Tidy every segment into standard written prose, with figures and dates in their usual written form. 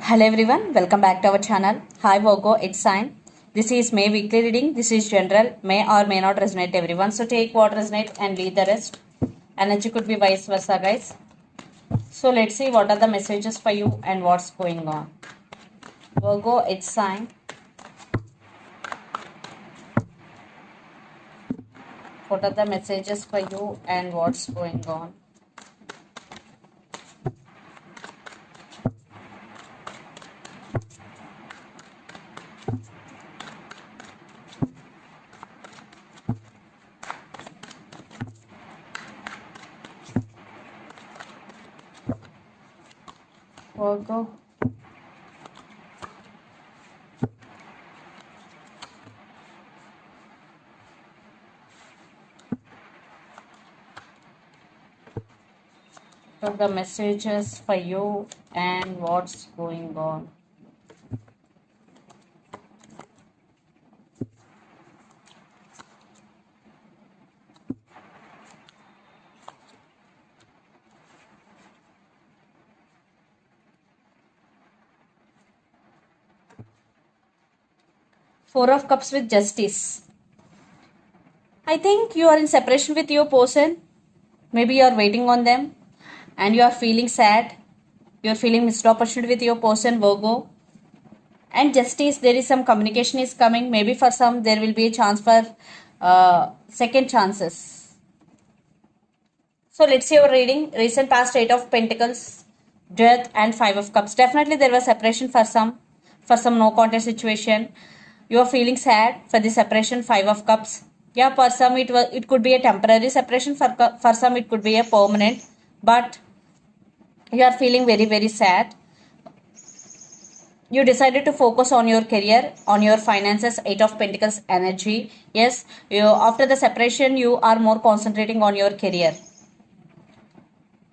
Hello everyone, welcome back to our channel. Hi Virgo, it's sign. This is May weekly reading. This is general, may or may not resonate everyone. So take what resonates and leave the rest. Energy could be vice versa, guys. So let's see what are the messages for you and what's going on. Virgo, it's sign. What are the messages for you and what's going on? Virgo. What are the messages for you and what's going on? Four of Cups with Justice. I think you are in separation with your person. Maybe you are waiting on them and you are feeling sad. You are feeling missed opportunity with your person, Virgo. And Justice, there is some communication is coming. Maybe for some there will be a chance for second chances. So let's see your reading. Recent past, Eight of Pentacles, Death and Five of Cups. Definitely there was separation for some no contact situation. You are feeling sad for the separation, Five of Cups. Yeah, for some it could be a temporary separation, for some it could be a permanent, but you are feeling very, very sad. You decided to focus on your career, on your finances, Eight of Pentacles energy. Yes, after the separation, you are more concentrating on your career.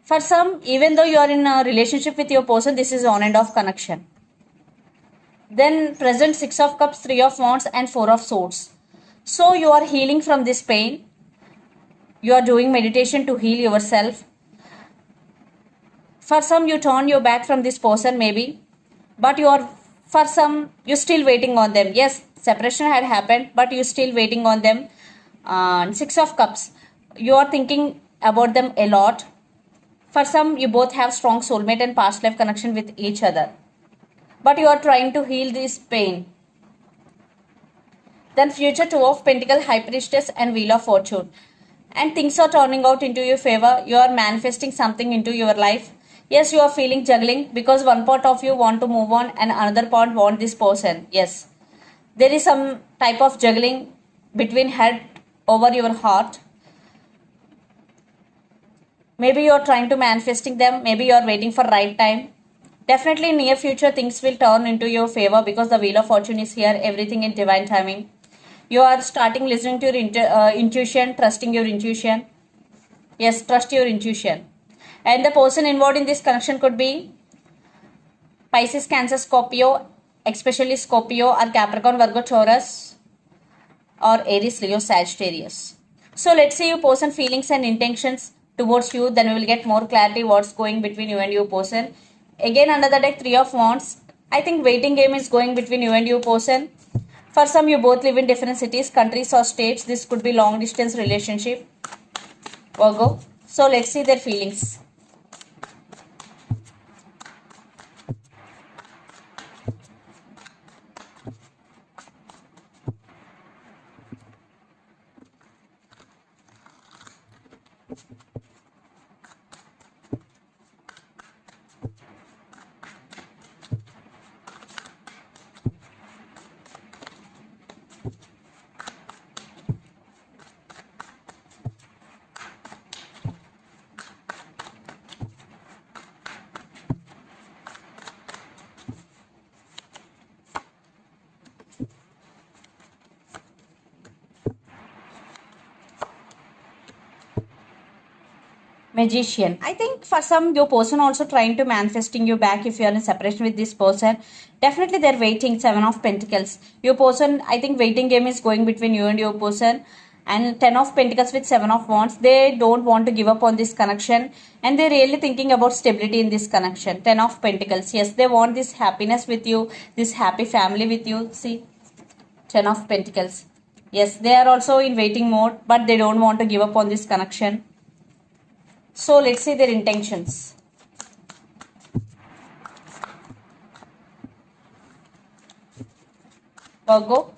For some, even though you are in a relationship with your person, this is on and off connection. Then present Six of Cups, Three of Wands and Four of Swords. So you are healing from this pain. You are doing meditation to heal yourself. For some, you turn your back from this person maybe. But for some, you're still waiting on them. Yes, separation had happened, but you're still waiting on them. Six of Cups. You are thinking about them a lot. For some, you both have strong soulmate and past life connection with each other. But you are trying to heal this pain. Then future, Two of Pentacles, High Priestess and Wheel of Fortune. And things are turning out into your favor. You are manifesting something into your life. Yes, you are feeling juggling because one part of you want to move on and another part want this person. Yes, there is some type of juggling between head over your heart. Maybe you are trying to manifesting them. Maybe you are waiting for right time. Definitely in near future things will turn into your favor because the Wheel of Fortune is here. Everything in divine timing. You are starting listening to your intuition, trusting your intuition. Yes, trust your intuition. And the person involved in this connection could be Pisces, Cancer, Scorpio, especially Scorpio or Capricorn, Virgo, Taurus or Aries, Leo, Sagittarius. So let's see your person feelings and intentions towards you. Then we will get more clarity what's going between you and your person. Again under the deck, Three of Wands. I think waiting game is going between you and your person. For some, you both live in different cities, countries or states. This could be long distance relationship. Virgo. So let's see their feelings. Magician. I think for some, your person also trying to manifesting you back if you are in separation with this person. Definitely they're waiting. Seven of Pentacles. Your person, I think waiting game is going between you and your person. And 10 of Pentacles with 7 of Wands. They don't want to give up on this connection, and they're really thinking about stability in this connection. 10 of Pentacles. Yes, they want this happiness with you, this happy family with you. See, 10 of Pentacles. Yes, they are also in waiting mode, but they don't want to give up on this connection. So let's see their intentions. Virgo.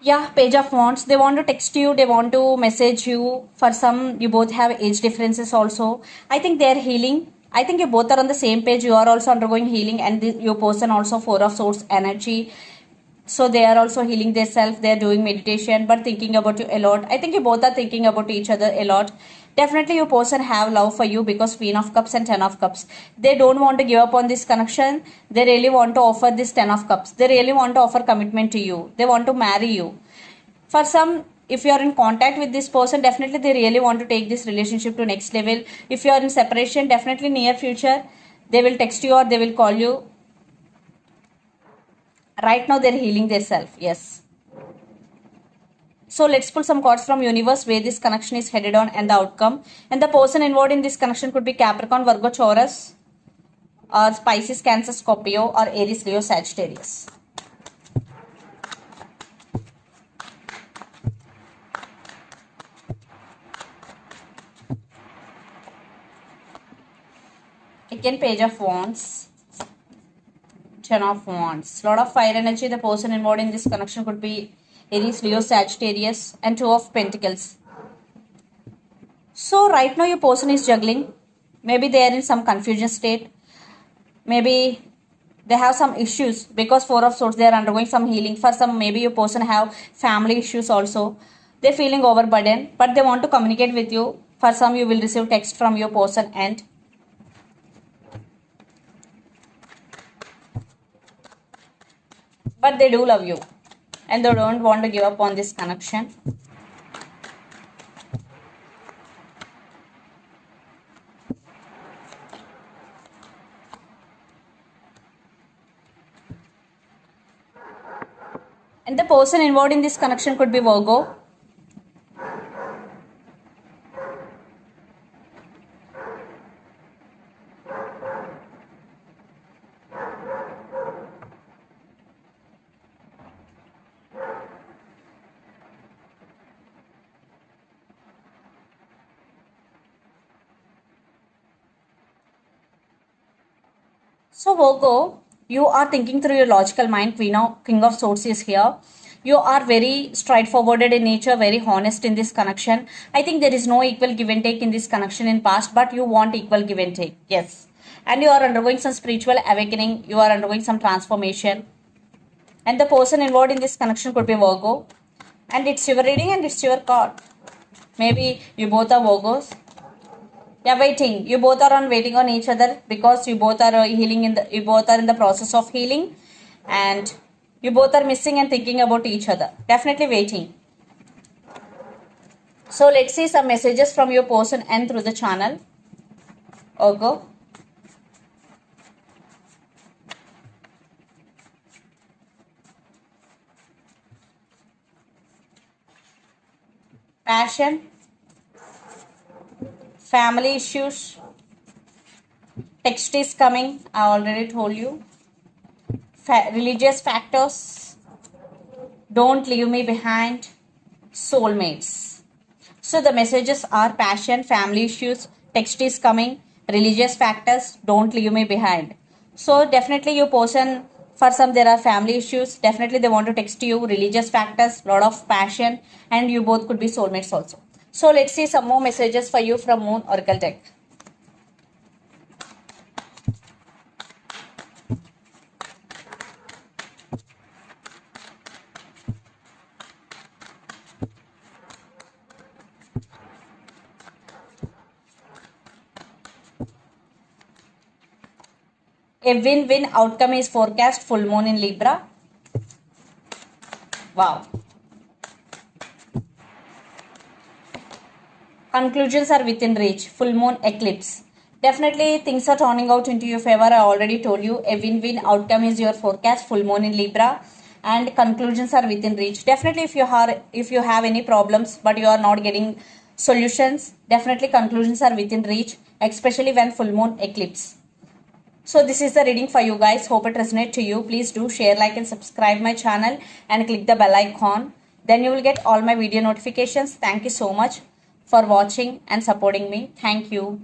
Yeah, Page of Wands. They want to text you, they want to message you. For some, you both have age differences also. I think they are healing. I think you both are on the same page. You are also undergoing healing, and your person also 4 of Swords energy. So they are also healing themselves. They are doing meditation, but thinking about you a lot. I think you both are thinking about each other a lot. Definitely your person have love for you, because Queen of Cups and 10 of Cups. They don't want to give up on this connection. They really want to offer this 10 of Cups. They really want to offer commitment to you. They want to marry you. For some, if you are in contact with this person, definitely they really want to take this relationship to next level. If you are in separation, definitely near future, they will text you or they will call you. Right now they're healing themselves. Yes. So let's pull some cards from universe where this connection is headed on and the outcome. And the person involved in this connection could be Capricorn, Virgo, Taurus, or Pisces, Cancer, Scorpio, or Aries, Leo, Sagittarius. Again, Page of Wands, 10 of Wands. Lot of fire energy. The person involved in this connection could be Aries, Leo, Sagittarius, and 2 of Pentacles. So right now your person is juggling. Maybe they are in some confusion state. Maybe they have some issues, because 4 of Swords, they are undergoing some healing. For some, maybe your person have family issues also. They're feeling overburdened, but they want to communicate with you. For some, you will receive text from your person, and but they do love you, and they don't want to give up on this connection. And the person involved in this connection could be Virgo. So Virgo, you are thinking through your logical mind. King of Swords is here. You are very straightforward in nature, very honest in this connection. I think there is no equal give and take in this connection in past, but you want equal give and take. Yes. And you are undergoing some spiritual awakening. You are undergoing some transformation. And the person involved in this connection could be Virgo. And it's your reading and it's your card. Maybe you both are Virgos. Yeah, waiting. You both are on waiting on each other, because you both are you both are in the process of healing, and you both are missing and thinking about each other. Definitely waiting. So let's see some messages from your person and through the channel. Okay. Passion, family issues, text is coming, I already told you. Religious factors, don't leave me behind, soulmates. So the messages are passion, family issues, text is coming, religious factors, don't leave me behind. So definitely your person, for some there are family issues, definitely they want to text you, religious factors, lot of passion, and you both could be soulmates also. So let's see some more messages for you from Moon Oracle deck. A win-win outcome is forecast. Full moon in Libra. Wow. Conclusions are within reach. Full moon eclipse. Definitely things are turning out into your favor. I already told you. A win-win outcome is your forecast. Full moon in Libra. And conclusions are within reach. Definitely if you have any problems but you are not getting solutions, definitely conclusions are within reach, especially when full moon eclipse. So this is the reading for you guys. Hope it resonates to you. Please do share, like and subscribe my channel and click the bell icon. Then you will get all my video notifications. Thank you so much for watching and supporting me. Thank you.